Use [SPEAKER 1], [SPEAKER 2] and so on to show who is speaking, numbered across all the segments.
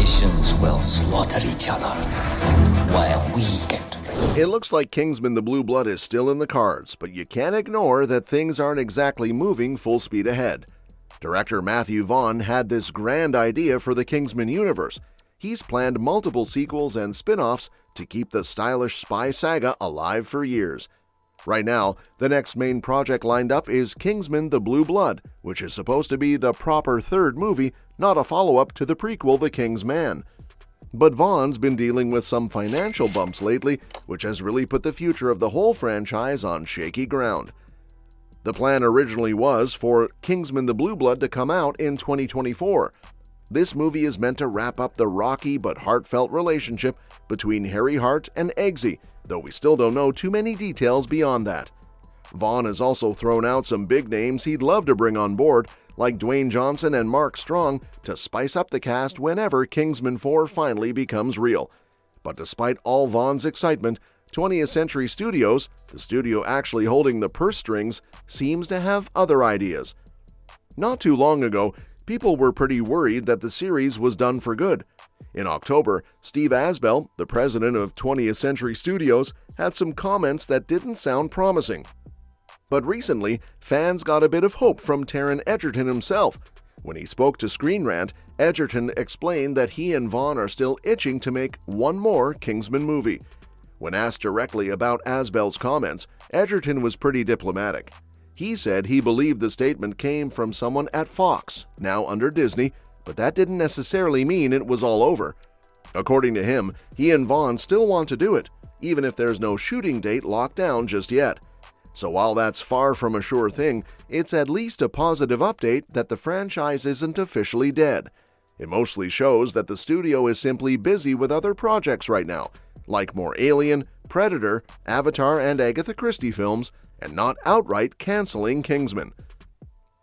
[SPEAKER 1] nations will slaughter each other while we get to play.
[SPEAKER 2] It looks like Kingsman: The Blue Blood is still in the cards, but you can't ignore that things aren't exactly moving full speed ahead. Director Matthew Vaughn had this grand idea for the Kingsman universe. He's planned multiple sequels and spin-offs to keep the stylish spy saga alive for years. Right now, the next main project lined up is Kingsman: The Blue Blood, which is supposed to be the proper third movie, not a follow-up to the prequel The King's Man. But Vaughn's been dealing with some financial bumps lately, which has really put the future of the whole franchise on shaky ground. The plan originally was for Kingsman: The Blue Blood to come out in 2024. This movie is meant to wrap up the rocky but heartfelt relationship between Harry Hart and Eggsy, though we still don't know too many details beyond that. Vaughn has also thrown out some big names he'd love to bring on board, like Dwayne Johnson and Mark Strong, to spice up the cast whenever Kingsman 4 finally becomes real. But despite all Vaughn's excitement, 20th Century Studios, the studio actually holding the purse strings, seems to have other ideas. Not too long ago, people were pretty worried that the series was done for good. In October, Steve Asbell, the president of 20th Century Studios, had some comments that didn't sound promising. But recently, fans got a bit of hope from Taron Egerton himself. When he spoke to Screen Rant, Egerton explained that he and Vaughn are still itching to make one more Kingsman movie. When asked directly about Asbell's comments, Egerton was pretty diplomatic. He said he believed the statement came from someone at Fox, now under Disney, but that didn't necessarily mean it was all over. According to him, he and Vaughn still want to do it, even if there's no shooting date locked down just yet. So while that's far from a sure thing, it's at least a positive update that the franchise isn't officially dead. It mostly shows that the studio is simply busy with other projects right now, like more Alien, Predator, Avatar, and Agatha Christie films, and not outright canceling Kingsman.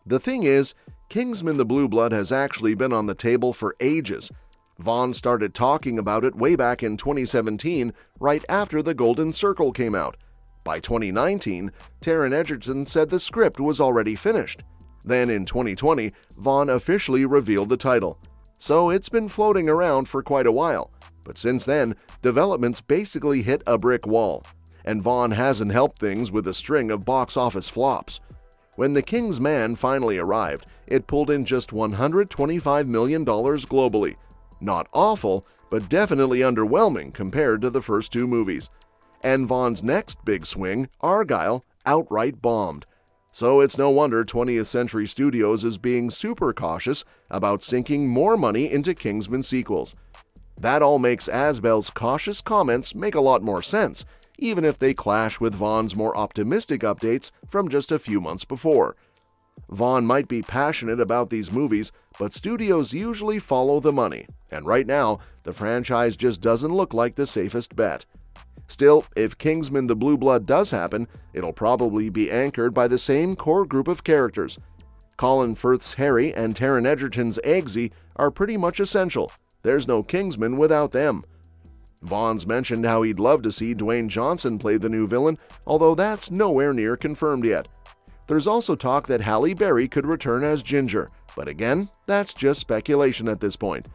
[SPEAKER 2] The thing is, Kingsman: The Blue Blood has actually been on the table for ages. Vaughn started talking about it way back in 2017, right after The Golden Circle came out. By 2019, Taron Egerton said the script was already finished. Then in 2020, Vaughn officially revealed the title. So it's been floating around for quite a while. But since then, developments basically hit a brick wall. And Vaughn hasn't helped things with a string of box office flops. When The King's Man finally arrived, it pulled in just $125 million globally. Not awful, but definitely underwhelming compared to the first two movies. And Vaughn's next big swing, Argylle, outright bombed. So it's no wonder 20th Century Studios is being super cautious about sinking more money into Kingsman sequels. That all makes Asbell's cautious comments make a lot more sense, even if they clash with Vaughn's more optimistic updates from just a few months before. Vaughn might be passionate about these movies, but studios usually follow the money, and right now, the franchise just doesn't look like the safest bet. Still, if Kingsman: The Blue Blood does happen, it'll probably be anchored by the same core group of characters. Colin Firth's Harry and Taron Egerton's Eggsy are pretty much essential. There's no Kingsman without them. Vaughn's mentioned how he'd love to see Dwayne Johnson play the new villain, although that's nowhere near confirmed yet. There's also talk that Halle Berry could return as Ginger, but again, that's just speculation at this point.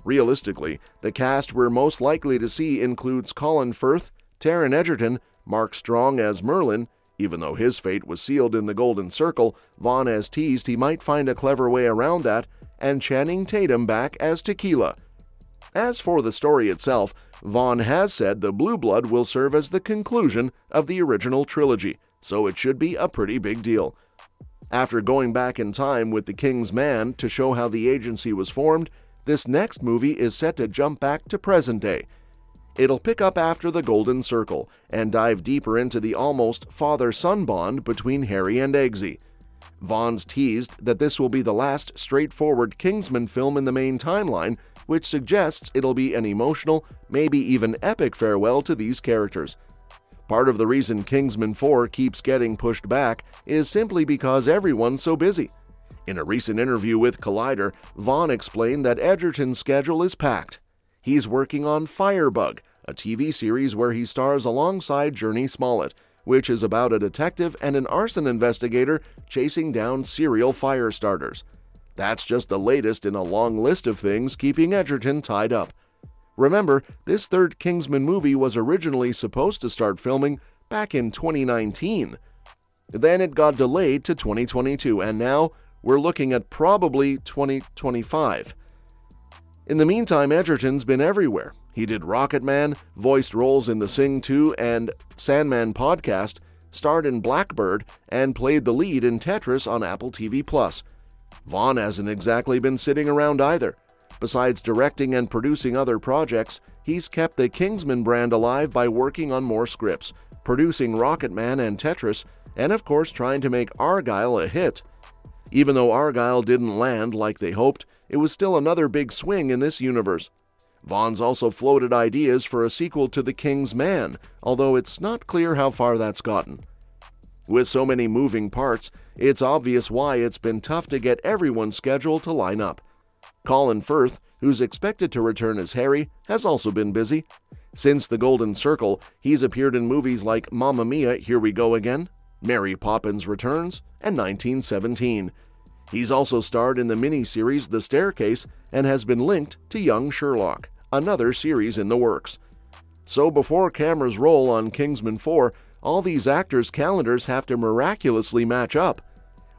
[SPEAKER 2] Realistically, the cast we're most likely to see includes Colin Firth, Taron Egerton, Mark Strong as Merlin. Even though his fate was sealed in The Golden Circle, Vaughn has teased he might find a clever way around that, and Channing Tatum back as Tequila. As for the story itself, Vaughn has said The Blue Blood will serve as the conclusion of the original trilogy, so it should be a pretty big deal. After going back in time with The King's Man to show how the agency was formed, this next movie is set to jump back to present day. It'll pick up after The Golden Circle and dive deeper into the almost father-son bond between Harry and Eggsy. Vaughn's teased that this will be the last straightforward Kingsman film in the main timeline, which suggests it'll be an emotional, maybe even epic farewell to these characters. Part of the reason Kingsman 4 keeps getting pushed back is simply because everyone's so busy. In a recent interview with Collider, Vaughn explained that Egerton's schedule is packed. He's working on Firebug, a TV series where he stars alongside Journey Smollett, which is about a detective and an arson investigator chasing down serial fire starters. That's just the latest in a long list of things keeping Edgerton tied up. Remember, this third Kingsman movie was originally supposed to start filming back in 2019. Then it got delayed to 2022, and now we're looking at probably 2025. In the meantime, Edgerton's been everywhere. He did Rocketman, voiced roles in the Sing 2 and Sandman podcast, starred in Blackbird, and played the lead in Tetris on Apple TV+. Vaughn hasn't exactly been sitting around either. Besides directing and producing other projects, he's kept the Kingsman brand alive by working on more scripts, producing Rocketman and Tetris, and of course trying to make Argylle a hit. Even though Argylle didn't land like they hoped, it was still another big swing in this universe. Vaughn's also floated ideas for a sequel to The King's Man, although it's not clear how far that's gotten. With so many moving parts, it's obvious why it's been tough to get everyone's schedule to line up. Colin Firth, who's expected to return as Harry, has also been busy. Since The Golden Circle, he's appeared in movies like Mamma Mia, Here We Go Again, Mary Poppins Returns, and 1917. He's also starred in the miniseries The Staircase and has been linked to Young Sherlock, another series in the works. So before cameras roll on Kingsman 4, all these actors' calendars have to miraculously match up.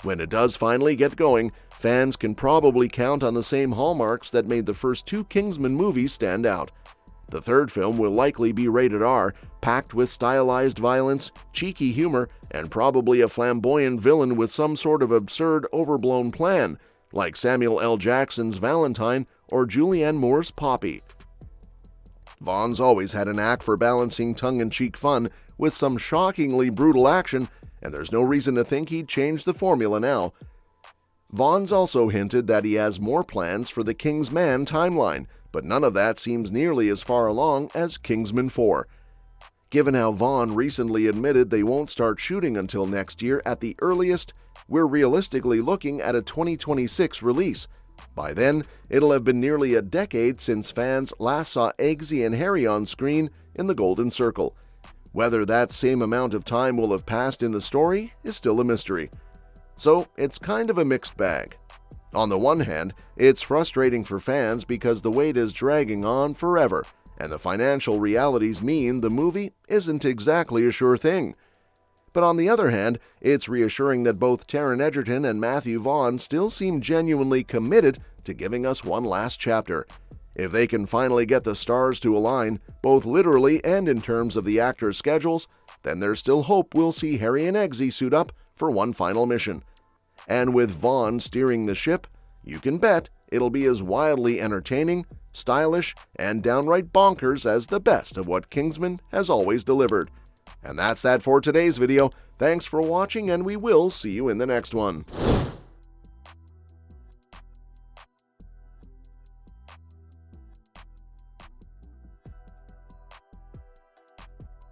[SPEAKER 2] When it does finally get going, fans can probably count on the same hallmarks that made the first two Kingsman movies stand out. The third film will likely be rated R, packed with stylized violence, cheeky humor, and probably a flamboyant villain with some sort of absurd, overblown plan, like Samuel L. Jackson's Valentine or Julianne Moore's Poppy. Vaughn's always had an knack for balancing tongue-in-cheek fun with some shockingly brutal action, and there's no reason to think he'd change the formula now. Vaughn's also hinted that he has more plans for the King's Man timeline, but none of that seems nearly as far along as Kingsman 4. Given how Vaughn recently admitted they won't start shooting until next year at the earliest, we're realistically looking at a 2026 release. By then, it'll have been nearly a decade since fans last saw Eggsy and Harry on screen in The Golden Circle. Whether that same amount of time will have passed in the story is still a mystery. So it's kind of a mixed bag. On the one hand, it's frustrating for fans because the wait is dragging on forever, and the financial realities mean the movie isn't exactly a sure thing. But on the other hand, it's reassuring that both Taron Egerton and Matthew Vaughn still seem genuinely committed to giving us one last chapter. If they can finally get the stars to align, both literally and in terms of the actors' schedules, then there's still hope we'll see Harry and Eggsy suit up for one final mission. And with Vaughn steering the ship, you can bet it'll be as wildly entertaining, stylish, and downright bonkers as the best of what Kingsman has always delivered. And that's that for today's video. Thanks for watching, and we will see you in the next one.